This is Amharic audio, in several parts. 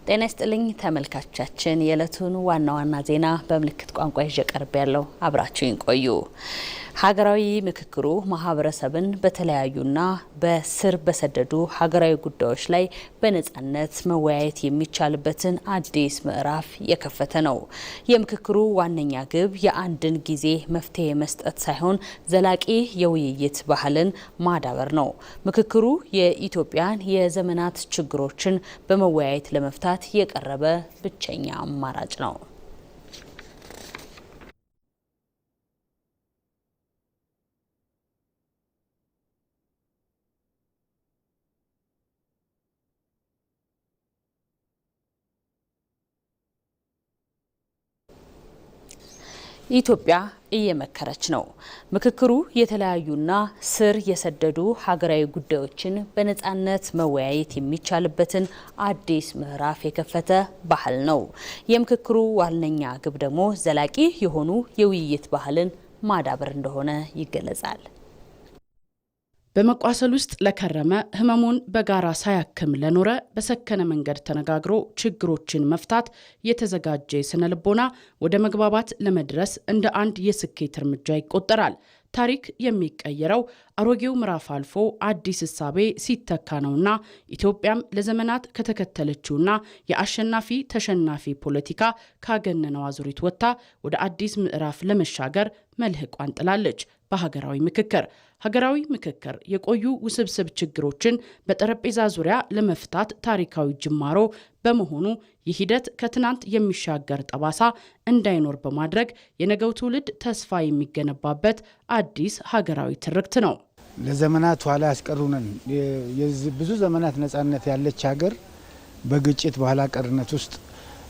ጤና ይስጥልኝ ተመልካቾቻችን የዕለቱን ዋና ዋና ዜና በምልክት ቋንቋ ይዤ ቀርቤያለሁ። አብራችሁን ቆዩ። ሀገራዊ ምክክሩ ማህበረሰብን በተለያዩና በስር በሰደዱ ሀገራዊ ጉዳዮች ላይ በነጻነት መወያየት የሚቻልበትን አዲስ ምዕራፍ የከፈተ ነው። የምክክሩ ዋነኛ ግብ የአንድን ጊዜ መፍትሄ መስጠት ሳይሆን ዘላቂ የውይይት ባህልን ማዳበር ነው። ምክክሩ የኢትዮጵያን የዘመናት ችግሮችን በመወያየት ለመፍታት የቀረበ ብቸኛ አማራጭ ነው። ኢትዮጵያ እየመከረች ነው። ምክክሩ የተለያዩና ስር የሰደዱ ሀገራዊ ጉዳዮችን በነጻነት መወያየት የሚቻልበትን አዲስ ምዕራፍ የከፈተ ባህል ነው። የምክክሩ ዋነኛ ግብ ደግሞ ዘላቂ የሆኑ የውይይት ባህልን ማዳበር እንደሆነ ይገለጻል። በመቋሰል ውስጥ ለከረመ ህመሙን በጋራ ሳያክም ለኖረ በሰከነ መንገድ ተነጋግሮ ችግሮችን መፍታት የተዘጋጀ ስነልቦና ወደ መግባባት ለመድረስ እንደ አንድ የስኬት እርምጃ ይቆጠራል። ታሪክ የሚቀየረው አሮጌው ምዕራፍ አልፎ አዲስ እሳቤ ሲተካ ነውና ኢትዮጵያም ለዘመናት ከተከተለችውና የአሸናፊ ተሸናፊ ፖለቲካ ካገነነው አዙሪት ወጥታ ወደ አዲስ ምዕራፍ ለመሻገር መልህቋን ጥላለች። በሀገራዊ ምክክር ሀገራዊ ምክክር የቆዩ ውስብስብ ችግሮችን በጠረጴዛ ዙሪያ ለመፍታት ታሪካዊ ጅማሮ በመሆኑ ይህ ሂደት ከትናንት የሚሻገር ጠባሳ እንዳይኖር በማድረግ የነገው ትውልድ ተስፋ የሚገነባበት አዲስ ሀገራዊ ትርክት ነው። ለዘመናት ኋላ ያስቀሩንን ብዙ ዘመናት ነጻነት ያለች ሀገር በግጭት በኋላ ቀርነት ውስጥ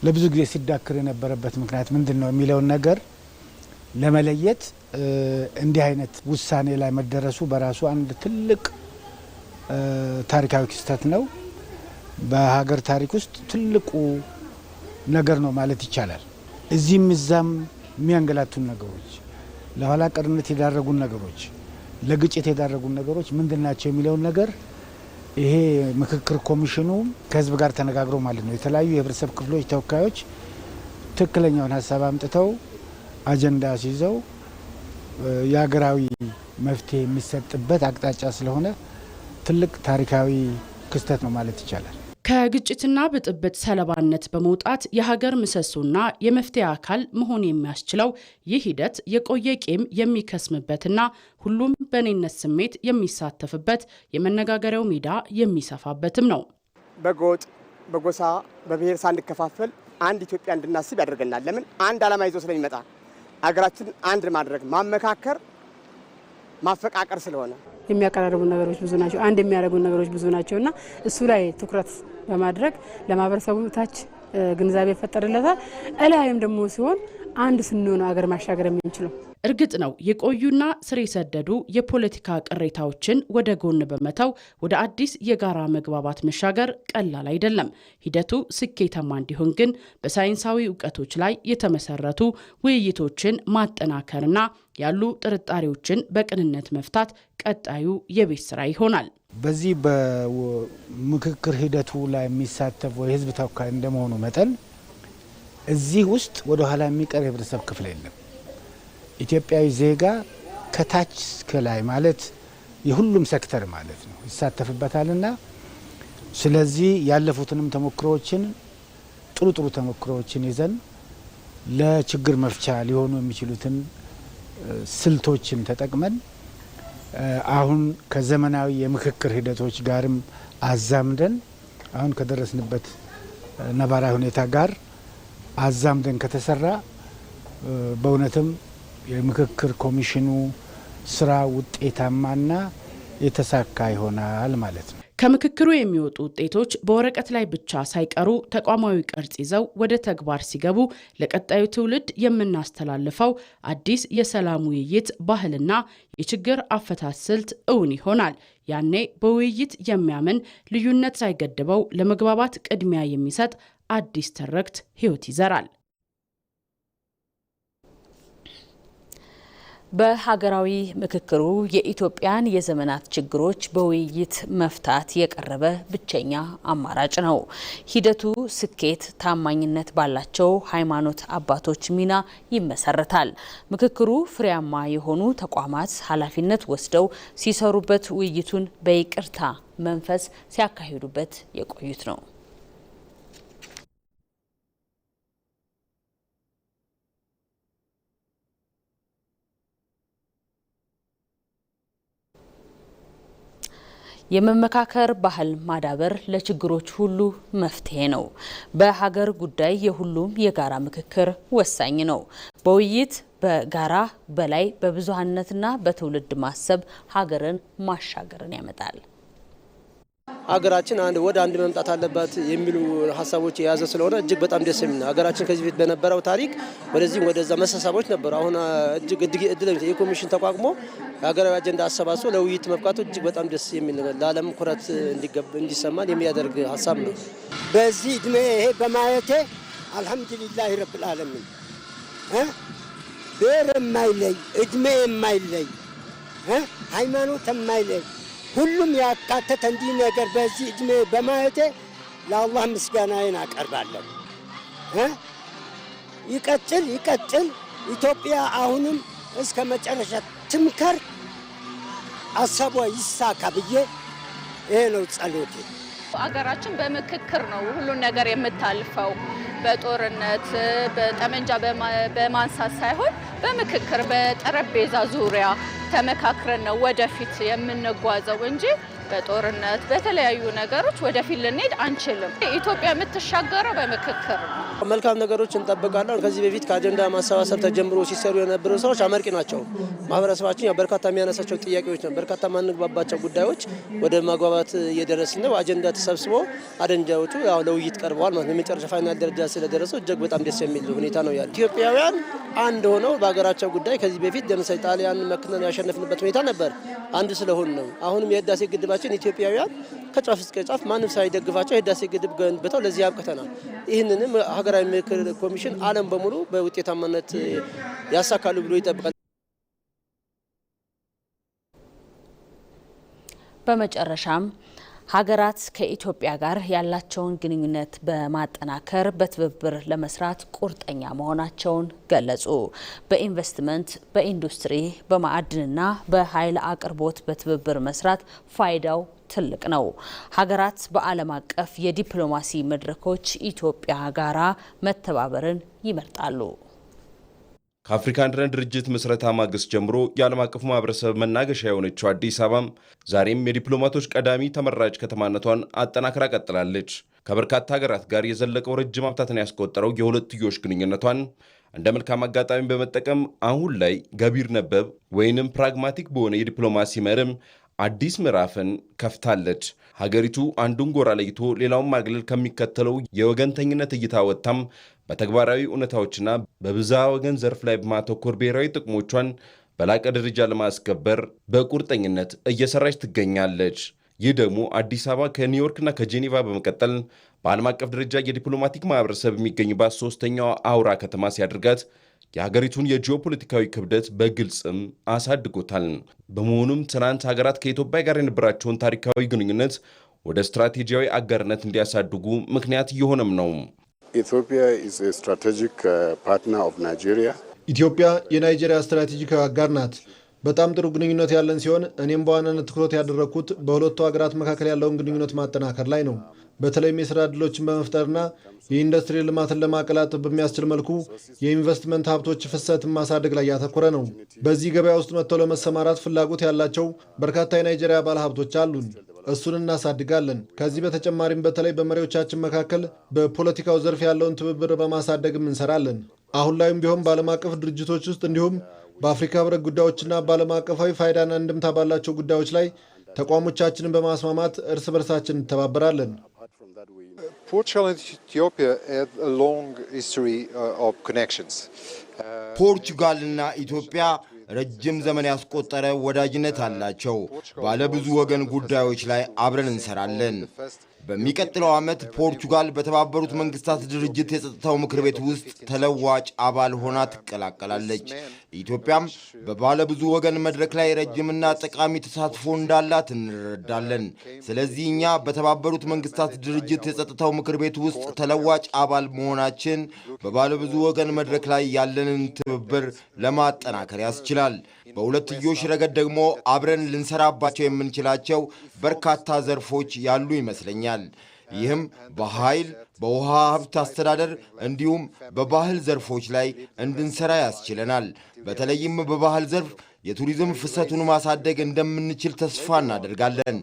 ለብዙ ጊዜ ሲዳክር የነበረበት ምክንያት ምንድነው የሚለውን ነገር ለመለየት እንዲህ አይነት ውሳኔ ላይ መደረሱ በራሱ አንድ ትልቅ ታሪካዊ ክስተት ነው። በሀገር ታሪክ ውስጥ ትልቁ ነገር ነው ማለት ይቻላል። እዚህም እዛም የሚያንገላቱን ነገሮች፣ ለኋላ ቀርነት የዳረጉን ነገሮች፣ ለግጭት የዳረጉን ነገሮች ምንድናቸው የሚለውን ነገር ይሄ ምክክር ኮሚሽኑ ከህዝብ ጋር ተነጋግሮ ማለት ነው የተለያዩ የህብረተሰብ ክፍሎች ተወካዮች ትክክለኛውን ሀሳብ አምጥተው አጀንዳ ሲይዘው የሀገራዊ መፍትሄ የሚሰጥበት አቅጣጫ ስለሆነ ትልቅ ታሪካዊ ክስተት ነው ማለት ይቻላል። ከግጭትና ብጥብጥ ሰለባነት በመውጣት የሀገር ምሰሶና የመፍትሄ አካል መሆን የሚያስችለው ይህ ሂደት የቆየ ቂም የሚከስምበትና ሁሉም በኔነት ስሜት የሚሳተፍበት የመነጋገሪያው ሜዳ የሚሰፋበትም ነው። በጎጥ በጎሳ በብሔር ሳንከፋፈል አንድ ኢትዮጵያ እንድናስብ ያደርገናል። ለምን አንድ ዓላማ ይዞ ስለሚመጣ አገራችን አንድ ማድረግ ማመካከር ማፈቃቀር ስለሆነ የሚያቀራርቡ ነገሮች ብዙ ናቸው፣ አንድ የሚያደርጉ ነገሮች ብዙ ናቸውና እሱ ላይ ትኩረት በማድረግ ለማህበረሰቡ ታች ግንዛቤ ፈጠረለታል። እላይም ደግሞ ሲሆን አንድ ስንሆን አገር ማሻገር የምንችለው እርግጥ ነው የቆዩና ስር የሰደዱ የፖለቲካ ቅሬታዎችን ወደ ጎን በመተው ወደ አዲስ የጋራ መግባባት መሻገር ቀላል አይደለም። ሂደቱ ስኬታማ እንዲሆን ግን በሳይንሳዊ እውቀቶች ላይ የተመሰረቱ ውይይቶችን ማጠናከርና ያሉ ጥርጣሬዎችን በቅንነት መፍታት ቀጣዩ የቤት ስራ ይሆናል። በዚህ በምክክር ሂደቱ ላይ የሚሳተፍ የህዝብ ተወካይ እንደመሆኑ መጠን እዚህ ውስጥ ወደ ኋላ የሚቀር የህብረተሰብ ክፍል የለም። ኢትዮጵያዊ ዜጋ ከታች እስከ ላይ ማለት የሁሉም ሴክተር ማለት ነው ይሳተፍበታልና ስለዚህ ያለፉትንም ተሞክሮዎችን ጥሩ ተሞክሮዎችን ይዘን ለችግር መፍቻ ሊሆኑ የሚችሉትን ስልቶችን ተጠቅመን አሁን ከዘመናዊ የምክክር ሂደቶች ጋርም አዛምደን አሁን ከደረስንበት ነባራዊ ሁኔታ ጋር አዛምደን ከተሰራ በእውነትም የምክክር ኮሚሽኑ ስራ ውጤታማና የተሳካ ይሆናል ማለት ነው። ከምክክሩ የሚወጡ ውጤቶች በወረቀት ላይ ብቻ ሳይቀሩ ተቋማዊ ቅርጽ ይዘው ወደ ተግባር ሲገቡ ለቀጣዩ ትውልድ የምናስተላልፈው አዲስ የሰላም ውይይት ባህልና የችግር አፈታት ስልት እውን ይሆናል። ያኔ በውይይት የሚያምን ልዩነት ሳይገድበው ለመግባባት ቅድሚያ የሚሰጥ አዲስ ትርክት ህይወት ይዘራል። በሀገራዊ ምክክሩ የኢትዮጵያን የዘመናት ችግሮች በውይይት መፍታት የቀረበ ብቸኛ አማራጭ ነው። ሂደቱ ስኬት ታማኝነት ባላቸው ሃይማኖት አባቶች ሚና ይመሰረታል። ምክክሩ ፍሬያማ የሆኑ ተቋማት ኃላፊነት ወስደው ሲሰሩበት፣ ውይይቱን በይቅርታ መንፈስ ሲያካሂዱበት የቆዩት ነው። የመመካከር ባህል ማዳበር ለችግሮች ሁሉ መፍትሄ ነው። በሀገር ጉዳይ የሁሉም የጋራ ምክክር ወሳኝ ነው። በውይይት በጋራ በላይ በብዙሃነትና በትውልድ ማሰብ ሀገርን ማሻገርን ያመጣል። ሀገራችን ወደ አንድ መምጣት አለባት የሚሉ ሀሳቦች የያዘ ስለሆነ እጅግ በጣም ደስ የሚል ነው። ሀገራችን ከዚህ በፊት በነበረው ታሪክ ወደዚህም ወደዛ መሳሳቦች ነበሩ። አሁን እጅግ እድለኛ የኮሚሽን ተቋቁሞ ሀገራዊ አጀንዳ አሰባስቦ ለውይይት መብቃቱ እጅግ በጣም ደስ የሚል ነገር ለዓለም ኩራት እንዲሰማን የሚያደርግ ሀሳብ ነው። በዚህ እድሜ ይሄ በማየቴ አልሐምዱሊላህ ረብል ዓለሚን ብሔር የማይለይ እድሜ የማይለይ ሃይማኖት የማይለይ ሁሉም ያካተተ እንዲህ ነገር በዚህ እድሜ በማየቴ ለአላህ ምስጋናዬን አቀርባለሁ። ይቀጥል ኢትዮጵያ አሁንም እስከ መጨረሻ ትምከር፣ አሳቧ ይሳካ ብዬ ይሄ ነው ጸሎቴ። አገራችን በምክክር ነው ሁሉን ነገር የምታልፈው። በጦርነት በጠመንጃ በማንሳት ሳይሆን በምክክር በጠረጴዛ ዙሪያ ተመካክረን ነው ወደፊት የምንጓዘው እንጂ በጦርነት በተለያዩ ነገሮች ወደፊት ልንሄድ አንችልም። ኢትዮጵያ የምትሻገረው በምክክር ነው። መልካም ነገሮች እንጠብቃለን። ከዚህ በፊት ከአጀንዳ ማሰባሰብ ተጀምሮ ሲሰሩ የነበሩ ስራዎች አመርቂ ናቸው። ማህበረሰባችን በርካታ የሚያነሳቸው ጥያቄዎች ነው። በርካታ ማንግባባቸው ጉዳዮች ወደ ማግባባት እየደረስን ነው። አጀንዳ ተሰብስቦ አጀንዳዎቹ ለውይይት ቀርበዋል ማለት ነው። የመጨረሻ ፋይናል ደረጃ ስለደረሱ እጅግ በጣም ደስ የሚል ሁኔታ ነው ያለው። ኢትዮጵያውያን አንድ ሆነው በሀገራቸው ጉዳይ ከዚህ በፊት ለምሳሌ ጣሊያን መክነን ያሸነፍንበት ሁኔታ ነበር። አንድ ስለሆን ነው። አሁንም የህዳሴ ግድባችን ኢትዮጵያውያን ከጫፍ እስከ ጫፍ ማንም ሳይደግፋቸው የህዳሴ ግድብ ገንብተው ለዚህ ያብቅተናል። ይህንንም ሀገራዊ ምክክር ኮሚሽን ዓለም በሙሉ በውጤታማነት ያሳካሉ ብሎ ይጠብቃል። በመጨረሻም ሀገራት ከኢትዮጵያ ጋር ያላቸውን ግንኙነት በማጠናከር በትብብር ለመስራት ቁርጠኛ መሆናቸውን ገለጹ። በኢንቨስትመንት፣ በኢንዱስትሪ፣ በማዕድንና በኃይል አቅርቦት በትብብር መስራት ፋይዳው ትልቅ ነው። ሀገራት በዓለም አቀፍ የዲፕሎማሲ መድረኮች ኢትዮጵያ ጋራ መተባበርን ይመርጣሉ። ከአፍሪካ አንድነት ድርጅት ምስረታ ማግስት ጀምሮ የዓለም አቀፉ ማህበረሰብ መናገሻ የሆነችው አዲስ አበባም ዛሬም የዲፕሎማቶች ቀዳሚ ተመራጭ ከተማነቷን አጠናክራ ቀጥላለች። ከበርካታ ሀገራት ጋር የዘለቀው ረጅም ዓመታትን ያስቆጠረው የሁለትዮሽ ግንኙነቷን እንደ መልካም አጋጣሚ በመጠቀም አሁን ላይ ገቢር ነበብ ወይንም ፕራግማቲክ በሆነ የዲፕሎማሲ መርም አዲስ ምዕራፍን ከፍታለች። ሀገሪቱ አንዱን ጎራ ለይቶ ሌላውን ማግለል ከሚከተለው የወገንተኝነት እይታ ወጥታም በተግባራዊ እውነታዎችና በብዝሃ ወገን ዘርፍ ላይ በማተኮር ብሔራዊ ጥቅሞቿን በላቀ ደረጃ ለማስከበር በቁርጠኝነት እየሰራች ትገኛለች። ይህ ደግሞ አዲስ አበባ ከኒውዮርክና ከጄኔቫ በመቀጠል በዓለም አቀፍ ደረጃ የዲፕሎማቲክ ማህበረሰብ የሚገኝባት ሶስተኛዋ አውራ ከተማ ሲያደርጋት የሀገሪቱን የጂኦፖለቲካዊ ክብደት በግልጽም አሳድጎታል። በመሆኑም ትናንት ሀገራት ከኢትዮጵያ ጋር የነበራቸውን ታሪካዊ ግንኙነት ወደ ስትራቴጂያዊ አጋርነት እንዲያሳድጉ ምክንያት እየሆነም ነው። ኢትዮጵያ የናይጄሪያ ስትራቴጂካዊ አጋር ናት። በጣም ጥሩ ግንኙነት ያለን ሲሆን እኔም በዋናነት ትኩረት ያደረግኩት በሁለቱ ሀገራት መካከል ያለውን ግንኙነት ማጠናከር ላይ ነው። በተለይም የስራ ዕድሎችን በመፍጠርና የኢንዱስትሪ ልማትን ለማቀላጠፍ በሚያስችል መልኩ የኢንቨስትመንት ሀብቶች ፍሰትን ማሳደግ ላይ ያተኮረ ነው። በዚህ ገበያ ውስጥ መጥተው ለመሰማራት ፍላጎት ያላቸው በርካታ የናይጄሪያ ባለሀብቶች አሉን። እሱን እናሳድጋለን። ከዚህ በተጨማሪም በተለይ በመሪዎቻችን መካከል በፖለቲካው ዘርፍ ያለውን ትብብር በማሳደግም እንሰራለን። አሁን ላይም ቢሆን በዓለም አቀፍ ድርጅቶች ውስጥ እንዲሁም በአፍሪካ ህብረት ጉዳዮችና በዓለም አቀፋዊ ፋይዳና እንድምታ ባላቸው ጉዳዮች ላይ ተቋሞቻችንን በማስማማት እርስ በርሳችን እንተባበራለን። ፖርቹጋልና ኢትዮጵያ ረጅም ዘመን ያስቆጠረ ወዳጅነት አላቸው። ባለ ብዙ ወገን ጉዳዮች ላይ አብረን እንሰራለን። በሚቀጥለው ዓመት ፖርቹጋል በተባበሩት መንግስታት ድርጅት የጸጥታው ምክር ቤት ውስጥ ተለዋጭ አባል ሆና ትቀላቀላለች። ኢትዮጵያም በባለብዙ ወገን መድረክ ላይ ረጅምና ጠቃሚ ተሳትፎ እንዳላት እንረዳለን። ስለዚህ እኛ በተባበሩት መንግስታት ድርጅት የጸጥታው ምክር ቤት ውስጥ ተለዋጭ አባል መሆናችን በባለብዙ ወገን መድረክ ላይ ያለንን ትብብር ለማጠናከር ያስችላል። በሁለትዮሽ ረገድ ደግሞ አብረን ልንሰራባቸው የምንችላቸው በርካታ ዘርፎች ያሉ ይመስለኛል። ይህም በኃይል፣ በውሃ ሀብት አስተዳደር እንዲሁም በባህል ዘርፎች ላይ እንድንሰራ ያስችለናል። በተለይም በባህል ዘርፍ የቱሪዝም ፍሰቱን ማሳደግ እንደምንችል ተስፋ እናደርጋለን።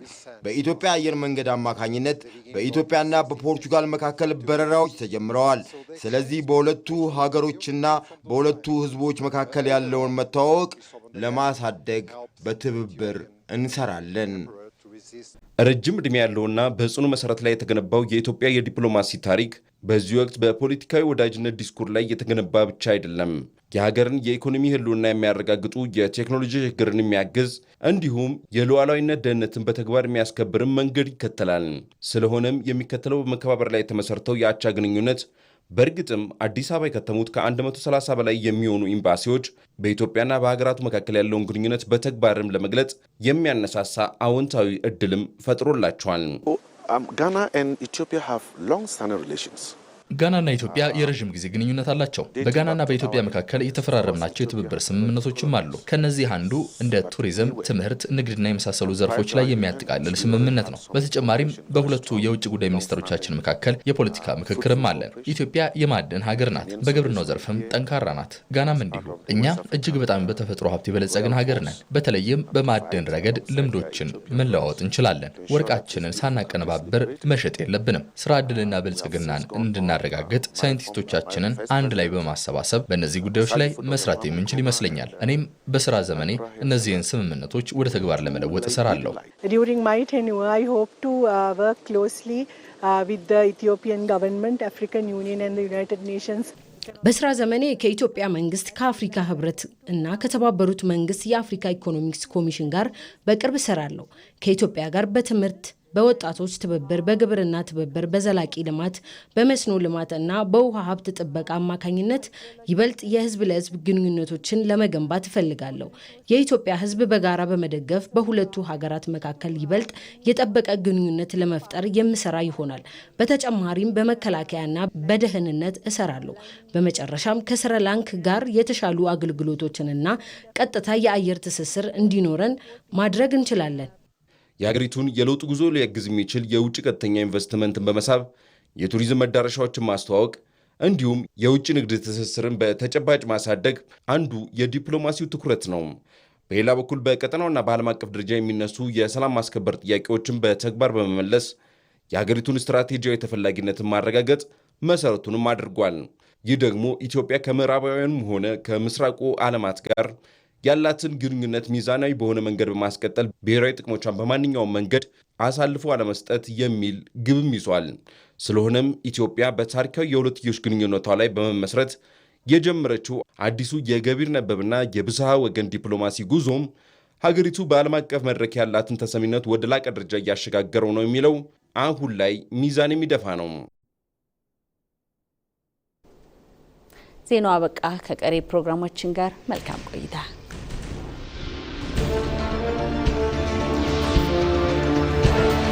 በኢትዮጵያ አየር መንገድ አማካኝነት በኢትዮጵያና በፖርቹጋል መካከል በረራዎች ተጀምረዋል። ስለዚህ በሁለቱ ሀገሮችና በሁለቱ ሕዝቦች መካከል ያለውን መተዋወቅ ለማሳደግ በትብብር እንሰራለን። ረጅም ዕድሜ ያለውና በጽኑ መሰረት ላይ የተገነባው የኢትዮጵያ የዲፕሎማሲ ታሪክ በዚህ ወቅት በፖለቲካዊ ወዳጅነት ዲስኩር ላይ የተገነባ ብቻ አይደለም። የሀገርን የኢኮኖሚ ህልውና የሚያረጋግጡ የቴክኖሎጂ ሽግግርን የሚያግዝ እንዲሁም የሉዓላዊነት ደህንነትን በተግባር የሚያስከብርን መንገድ ይከተላል። ስለሆነም የሚከተለው በመከባበር ላይ የተመሰረተው የአቻ ግንኙነት በእርግጥም አዲስ አበባ የከተሙት ከ130 በላይ የሚሆኑ ኤምባሲዎች በኢትዮጵያና በሀገራቱ መካከል ያለውን ግንኙነት በተግባርም ለመግለጽ የሚያነሳሳ አዎንታዊ እድልም ፈጥሮላቸዋል። Ghana and Ethiopia have long-standing relations. ጋናና ኢትዮጵያ የረጅም ጊዜ ግንኙነት አላቸው። በጋናና በኢትዮጵያ መካከል የተፈራረምናቸው የትብብር ስምምነቶችም አሉ። ከነዚህ አንዱ እንደ ቱሪዝም፣ ትምህርት፣ ንግድና የመሳሰሉ ዘርፎች ላይ የሚያጠቃልል ስምምነት ነው። በተጨማሪም በሁለቱ የውጭ ጉዳይ ሚኒስትሮቻችን መካከል የፖለቲካ ምክክርም አለን። ኢትዮጵያ የማዕድን ሀገር ናት። በግብርናው ዘርፍም ጠንካራ ናት። ጋናም እንዲሁ። እኛ እጅግ በጣም በተፈጥሮ ሀብት የበለጸግን ሀገር ነን። በተለይም በማዕድን ረገድ ልምዶችን መለዋወጥ እንችላለን። ወርቃችንን ሳናቀነባብር መሸጥ የለብንም። ስራ ዕድልና ብልጽግናን ረጋገጥ ሳይንቲስቶቻችንን አንድ ላይ በማሰባሰብ በእነዚህ ጉዳዮች ላይ መስራት የምንችል ይመስለኛል። እኔም በስራ ዘመኔ እነዚህን ስምምነቶች ወደ ተግባር ለመለወጥ እሰራለሁ። During my tenure, I hope to work closely with the Ethiopian government, African Union and the United Nations. በስራ ዘመኔ ከኢትዮጵያ መንግስት፣ ከአፍሪካ ህብረት እና ከተባበሩት መንግስት የአፍሪካ ኢኮኖሚክስ ኮሚሽን ጋር በቅርብ እሰራለሁ። ከኢትዮጵያ ጋር በትምህርት፣ በወጣቶች ትብብር፣ በግብርና ትብብር፣ በዘላቂ ልማት፣ በመስኖ ልማት እና በውሃ ሀብት ጥበቃ አማካኝነት ይበልጥ የህዝብ ለህዝብ ግንኙነቶችን ለመገንባት እፈልጋለሁ። የኢትዮጵያ ህዝብ በጋራ በመደገፍ በሁለቱ ሀገራት መካከል ይበልጥ የጠበቀ ግንኙነት ለመፍጠር የምሰራ ይሆናል። በተጨማሪም በመከላከያና በደህንነት እሰራለሁ። በመጨረሻም ከስሪላንካ ጋር የተሻሉ አገልግሎቶችንና ቀጥታ የአየር ትስስር እንዲኖረን ማድረግ እንችላለን። የሀገሪቱን የለውጥ ጉዞ ሊያግዝ የሚችል የውጭ ቀጥተኛ ኢንቨስትመንትን በመሳብ የቱሪዝም መዳረሻዎችን ማስተዋወቅ እንዲሁም የውጭ ንግድ ትስስርን በተጨባጭ ማሳደግ አንዱ የዲፕሎማሲው ትኩረት ነው። በሌላ በኩል በቀጠናውና በዓለም አቀፍ ደረጃ የሚነሱ የሰላም ማስከበር ጥያቄዎችን በተግባር በመመለስ የሀገሪቱን ስትራቴጂያዊ ተፈላጊነትን ማረጋገጥ መሰረቱንም አድርጓል። ይህ ደግሞ ኢትዮጵያ ከምዕራባውያንም ሆነ ከምስራቁ ዓለማት ጋር ያላትን ግንኙነት ሚዛናዊ በሆነ መንገድ በማስቀጠል ብሔራዊ ጥቅሞቿን በማንኛውም መንገድ አሳልፎ አለመስጠት የሚል ግብም ይዟል። ስለሆነም ኢትዮጵያ በታሪካዊ የሁለትዮሽ ግንኙነቷ ላይ በመመስረት የጀመረችው አዲሱ የገቢር ነበብና የብዝሃ ወገን ዲፕሎማሲ ጉዞም ሀገሪቱ በዓለም አቀፍ መድረክ ያላትን ተሰሚነት ወደ ላቀ ደረጃ እያሸጋገረው ነው የሚለው አሁን ላይ ሚዛን የሚደፋ ነው። ዜናው አበቃ። ከቀሪ ፕሮግራሞችን ጋር መልካም ቆይታ